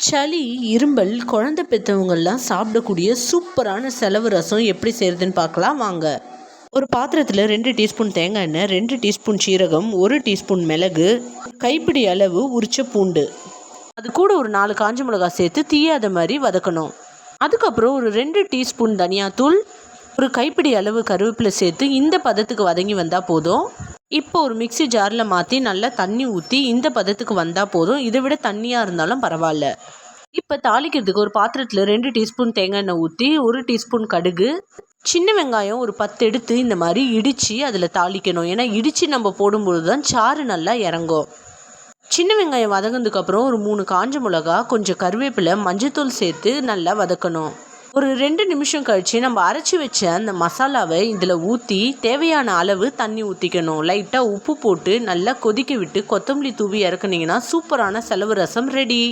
சளி, இருமல், குழந்தை பெற்றவங்கெல்லாம் சாப்பிடக்கூடிய சூப்பரான செலவு ரசம் எப்படி செய்கிறதுன்னு பார்க்கலாம் வாங்க. ஒரு பாத்திரத்தில் 2 டீஸ்பூன் தேங்காய் எண்ணெய், 2 டீஸ்பூன் சீரகம், 1 டீஸ்பூன் மிளகு, கைப்பிடி அளவு உரிச்ச பூண்டு, அது கூட ஒரு 4 காஞ்ச மிளகாய் சேர்த்து தீயாத மாதிரி வதக்கணும். அதுக்கப்புறம் ஒரு 2 டீஸ்பூன் தனியாத்தூள், ஒரு கைப்பிடி அளவு கருவேப்பிலை சேர்த்து இந்த பதத்துக்கு வதங்கி வந்தால் போதும். இப்போ ஒரு மிக்ஸி ஜாரில் மாற்றி நல்லா தண்ணி ஊற்றி இந்த பதத்துக்கு வந்தால் போதும். இதை விட தண்ணியாக இருந்தாலும் பரவாயில்ல. இப்போ தாளிக்கிறதுக்கு ஒரு பாத்திரத்தில் 2 டீஸ்பூன் தேங்காய் எண்ணெய் ஊற்றி 1 டீஸ்பூன் கடுகு, சின்ன வெங்காயம் ஒரு 10 எடுத்து இந்த மாதிரி இடித்து அதில் தாளிக்கணும். ஏன்னா இடித்து நம்ம போடும்பொழுது தான் சாறு நல்லா இறங்கும். சின்ன வெங்காயம் வதங்கினதுக்கப்புறம் ஒரு 3 காஞ்ச மிளகா, கொஞ்சம் கருவேப்பிலை, மஞ்சத்தூள் சேர்த்து நல்லா வதக்கணும். ஒரு 2 நிமிஷம் கழித்து நம்ம அரைச்சி வச்ச அந்த மசாலாவை இதில் ஊற்றி தேவையான அளவு தண்ணி ஊற்றிக்கணும். லைட்டாக உப்பு போட்டு நல்லா கொதிக்க விட்டு கொத்தமல்லி தூவி இறக்குனீங்கன்னா சூப்பரான செலவு ரசம் ரெடி.